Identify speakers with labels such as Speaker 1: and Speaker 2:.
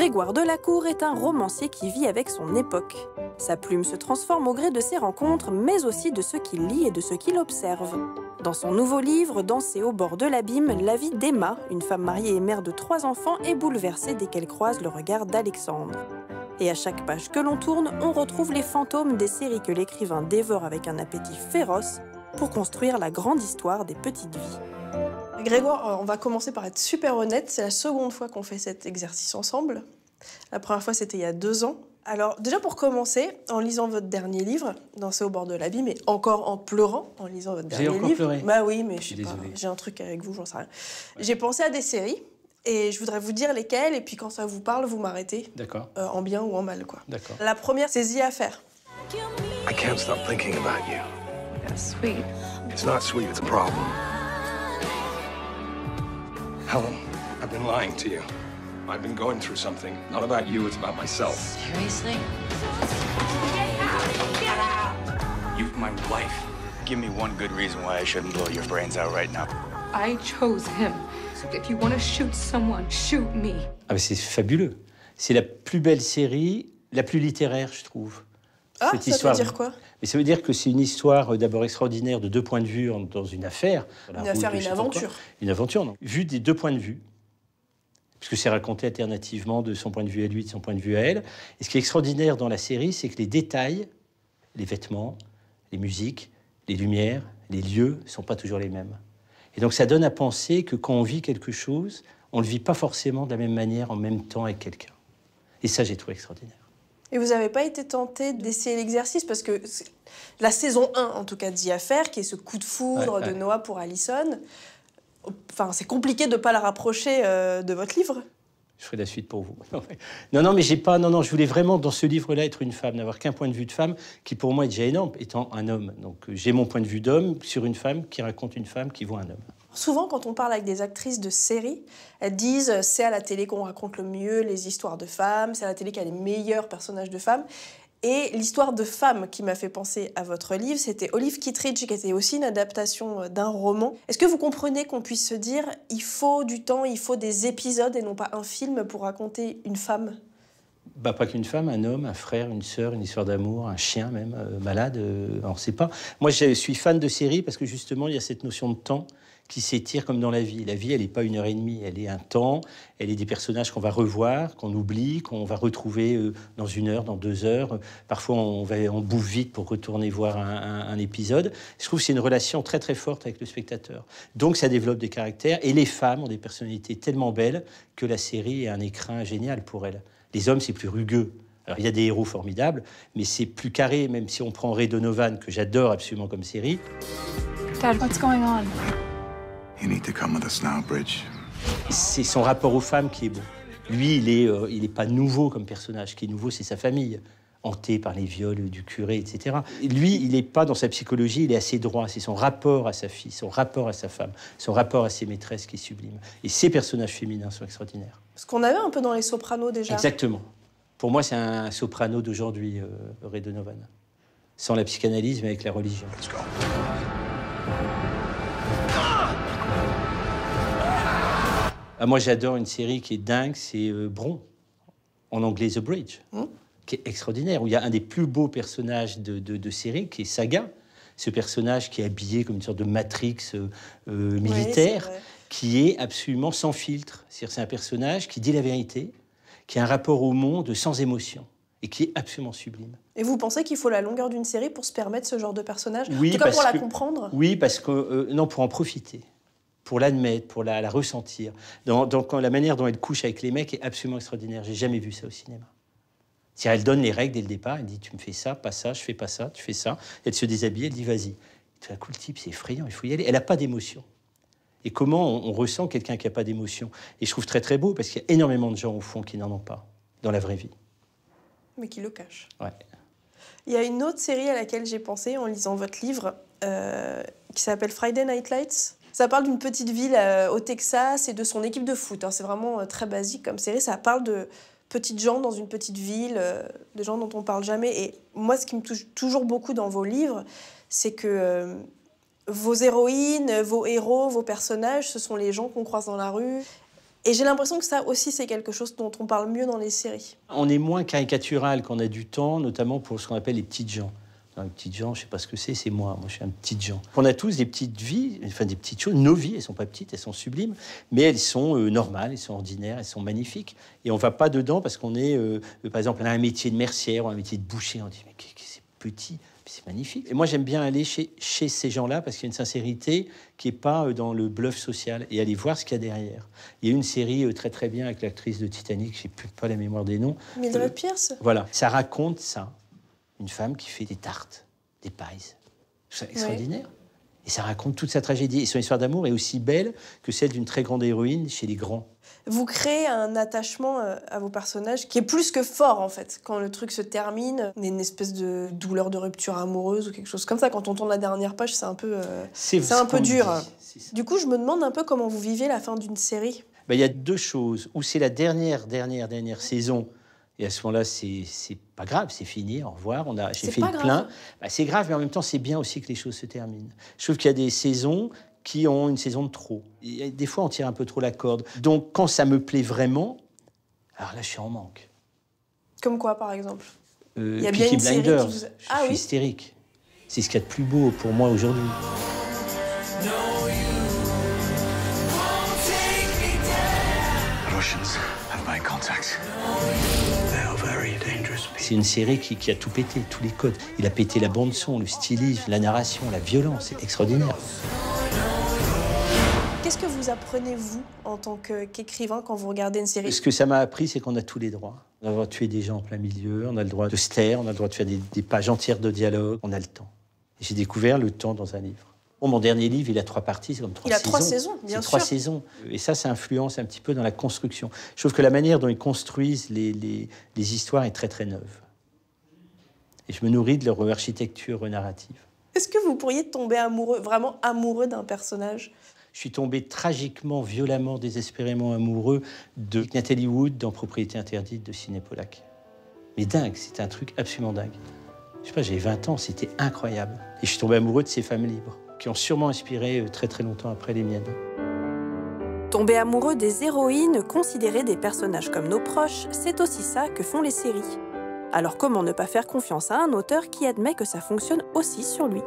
Speaker 1: Grégoire Delacour est un romancier qui vit avec son époque. Sa plume se transforme au gré de ses rencontres, mais aussi de ce qu'il lit et de ce qu'il observe. Dans son nouveau livre, Danser au bord de l'abîme, la vie d'Emma, une femme mariée et mère de 3 enfants, est bouleversée dès qu'elle croise le regard d'Alexandre. Et à chaque page que l'on tourne, on retrouve les fantômes des séries que l'écrivain dévore avec un appétit féroce pour construire la grande histoire des petites vies.
Speaker 2: Grégoire, on va commencer par être super honnête. C'est la seconde fois qu'on fait cet exercice ensemble. La première fois, c'était il y a 2 ans. Alors, déjà pour commencer, en lisant votre dernier livre, Danser au bord de l'abîme, et encore en pleurant en lisant votre dernier livre.
Speaker 3: J'ai encore pleuré.
Speaker 2: Bah oui, mais
Speaker 3: je suis désolé.
Speaker 2: J'ai un truc avec vous, j'en sais rien. Ouais. J'ai pensé à des séries, et je voudrais vous dire lesquelles, et puis quand ça vous parle, vous m'arrêtez.
Speaker 3: D'accord.
Speaker 2: En bien ou en mal, quoi.
Speaker 3: D'accord.
Speaker 2: La première, c'est The Affair.
Speaker 4: I can't stop thinking about you.
Speaker 5: That's sweet.
Speaker 4: It's not sweet, it's a problem. Helen, I've been lying to you. I've been going through something. Not about you, it's about myself.
Speaker 5: Seriously?
Speaker 6: Get out! You're my wife. Give me one good reason why I shouldn't blow your brains out right now.
Speaker 5: I chose him. So if you want to shoot someone, shoot me.
Speaker 3: Ah, mais c'est fabuleux. C'est la plus belle série, la plus littéraire, je trouve.
Speaker 2: Ah,
Speaker 3: cette
Speaker 2: ça
Speaker 3: histoire.
Speaker 2: veut dire quoi?
Speaker 3: Mais ça veut dire que c'est une histoire d'abord extraordinaire de 2 points de vue dans une affaire.
Speaker 2: Une affaire, une aventure.
Speaker 3: Une aventure, non. Vue des 2 points de vue. Puisque c'est raconté alternativement de son point de vue à lui, de son point de vue à elle. Et ce qui est extraordinaire dans la série, c'est que les détails, les vêtements, les musiques, les lumières, les lieux, ne sont pas toujours les mêmes. Et donc ça donne à penser que quand on vit quelque chose, on ne le vit pas forcément de la même manière en même temps avec quelqu'un. Et ça, j'ai trouvé extraordinaire.
Speaker 2: Et vous n'avez pas été tenté d'essayer l'exercice? Parce que la saison 1, en tout cas, d'Y Affaire, qui est ce coup de foudre de Noah pour Allison, enfin, c'est compliqué de ne pas la rapprocher de votre livre.
Speaker 3: Je ferai la suite pour vous. Non, mais j'ai pas. Non, je voulais vraiment, dans ce livre-là, être une femme, n'avoir qu'un point de vue de femme, qui pour moi est déjà énorme, étant un homme. Donc j'ai mon point de vue d'homme sur une femme qui raconte une femme qui voit un homme.
Speaker 2: Souvent, quand on parle avec des actrices de séries, elles disent c'est à la télé qu'on raconte le mieux les histoires de femmes, c'est à la télé qu'il y a les meilleurs personnages de femmes. Et l'histoire de femme qui m'a fait penser à votre livre, c'était Olive Kittredge, qui était aussi une adaptation d'un roman. Est-ce que vous comprenez qu'on puisse se dire il faut du temps, il faut des épisodes et non pas un film pour raconter une femme?
Speaker 3: Bah, pas qu'une femme, un homme, un frère, une sœur, une histoire d'amour, un chien même, malade, on ne sait pas. Moi, je suis fan de séries parce que justement, il y a cette notion de temps qui s'étire comme dans la vie. La vie, elle n'est pas 1h30, elle est un temps, elle est des personnages qu'on va revoir, qu'on oublie, qu'on va retrouver dans 1 heure, dans 2 heures. Parfois, on bouffe vite pour retourner voir un épisode. Je trouve que c'est une relation très, très forte avec le spectateur. Donc, ça développe des caractères. Et les femmes ont des personnalités tellement belles que la série est un écrin génial pour elles. Les hommes, c'est plus rugueux. Alors, il y a des héros formidables, mais c'est plus carré, même si on prend Ray Donovan, que j'adore absolument comme série.
Speaker 7: Dad, what's going on?
Speaker 4: You need to come with us now, Bridge.
Speaker 3: C'est son rapport aux femmes qui est beau. Lui, il est pas nouveau comme personnage. Ce qui est nouveau, c'est sa famille, hantée par les viols du curé, etc. Lui, il n'est pas dans sa psychologie, il est assez droit. C'est son rapport à sa fille, son rapport à sa femme, son rapport à ses maîtresses qui est sublime. Et ces personnages féminins sont extraordinaires.
Speaker 2: Ce qu'on avait un peu dans Les Sopranos déjà.
Speaker 3: Exactement. Pour moi, c'est un soprano d'aujourd'hui, Ray Donovan. Sans la psychanalyse, mais avec la religion.
Speaker 4: Let's go.
Speaker 3: Ah, moi, j'adore une série qui est dingue, c'est Bron, en anglais The Bridge, qui est extraordinaire, où il y a un des plus beaux personnages de série, qui est Saga, ce personnage qui est habillé comme une sorte de Matrix militaire,
Speaker 2: oui,
Speaker 3: qui est absolument sans filtre. C'est un personnage qui dit la vérité, qui a un rapport au monde sans émotion, et qui est absolument sublime.
Speaker 2: Et vous pensez qu'il faut la longueur d'une série pour se permettre ce genre de personnage?
Speaker 3: Oui,
Speaker 2: en tout cas, pour la comprendre?
Speaker 3: Oui, parce que... non, pour en profiter. Pour l'admettre, pour la ressentir. Dans la manière dont elle couche avec les mecs est absolument extraordinaire. J'ai jamais vu ça au cinéma. C'est-à-dire, elle donne les règles dès le départ. Elle dit, tu me fais ça, pas ça, je fais pas ça, tu fais ça. Elle se déshabille, elle dit, vas-y. Tout à coup, le type, c'est effrayant, il faut y aller. Elle n'a pas d'émotion. Et comment on ressent quelqu'un qui n'a pas d'émotion? Et je trouve très, très beau, parce qu'il y a énormément de gens, au fond, qui n'en ont pas, dans la vraie vie.
Speaker 2: Mais qui le cachent.
Speaker 3: Ouais.
Speaker 2: Il y a une autre série à laquelle j'ai pensé en lisant votre livre, qui s'appelle Friday Night Lights. Ça parle d'une petite ville au Texas et de son équipe de foot. C'est vraiment très basique comme série. Ça parle de petites gens dans une petite ville, de gens dont on parle jamais. Et moi, ce qui me touche toujours beaucoup dans vos livres, c'est que vos héroïnes, vos héros, vos personnages, ce sont les gens qu'on croise dans la rue. Et j'ai l'impression que ça aussi, c'est quelque chose dont on parle mieux dans les séries.
Speaker 3: On est moins caricatural quand on a du temps, notamment pour ce qu'on appelle les petites gens. Les petites gens, je ne sais pas ce que c'est moi. Moi, je suis un petit gens. On a tous des petites vies, enfin des petites choses. Nos vies, elles ne sont pas petites, elles sont sublimes, mais elles sont normales, elles sont ordinaires, elles sont magnifiques. Et on ne va pas dedans parce qu'on est, par exemple, on a un métier de mercière ou un métier de boucher. On dit, mais c'est petit, c'est magnifique. Et moi, j'aime bien aller chez ces gens-là parce qu'il y a une sincérité qui n'est pas dans le bluff social et aller voir ce qu'il y a derrière. Il y a une série très très bien avec l'actrice de Titanic, je n'ai pas la mémoire des noms.
Speaker 2: Mildred Pierce.
Speaker 3: Voilà, ça raconte ça. Une femme qui fait des tartes, des pies. C'est extraordinaire. Oui. Et ça raconte toute sa tragédie. Et son histoire d'amour est aussi belle que celle d'une très grande héroïne chez les grands.
Speaker 2: Vous créez un attachement à vos personnages qui est plus que fort, en fait. Quand le truc se termine, il y a une espèce de douleur de rupture amoureuse ou quelque chose comme ça. Quand on tourne la dernière page, c'est un peu, c'est un peu dur. Du coup, je me demande un peu comment vous vivez la fin d'une série.
Speaker 3: Ben, y a deux choses. Ou c'est la dernière saison. Et à ce moment-là, c'est pas grave, c'est fini, au revoir. J'ai fait le plein. Bah, c'est grave, mais en même temps, c'est bien aussi que les choses se terminent. Je trouve qu'il y a des saisons qui ont une saison de trop. Et des fois, on tire un peu trop la corde. Donc, quand ça me plaît vraiment, alors là, je suis en manque.
Speaker 2: Comme quoi, par exemple?
Speaker 3: Il y a bien une Blinders. Série qui vous... Je suis hystérique. C'est ce qu'il y a de plus beau pour moi aujourd'hui. C'est une série qui a tout pété, tous les codes. Il a pété la bande-son, le stylisme, la narration, la violence. C'est extraordinaire.
Speaker 2: Qu'est-ce que vous apprenez, vous, en tant qu'écrivain, quand vous regardez une série?
Speaker 3: Ce que ça m'a appris, c'est qu'on a tous les droits. On a le droit de tuer des gens en plein milieu, on a le droit de se taire, on a le droit de faire des pages entières de dialogue. On a le temps. Et j'ai découvert le temps dans un livre. Bon, mon dernier livre, il a 3 parties, c'est comme 3 saisons.
Speaker 2: Il a 3 saisons, bien sûr.
Speaker 3: 3 saisons. Et ça influence un petit peu dans la construction. Je trouve que la manière dont ils construisent les histoires est très, très neuve. Et je me nourris de leur architecture narrative.
Speaker 2: Est-ce que vous pourriez tomber amoureux, vraiment amoureux d'un personnage?
Speaker 3: Je suis tombé tragiquement, violemment, désespérément amoureux de Nathalie Wood dans Propriété interdite de Sidney Pollack. Mais dingue, c'était un truc absolument dingue. Je sais pas, j'avais 20 ans, c'était incroyable. Et je suis tombé amoureux de ces femmes libres, qui ont sûrement inspiré très très longtemps après les miennes.
Speaker 1: Tomber amoureux des héroïnes, considérer des personnages comme nos proches, c'est aussi ça que font les séries. Alors comment ne pas faire confiance à un auteur qui admet que ça fonctionne aussi sur lui ?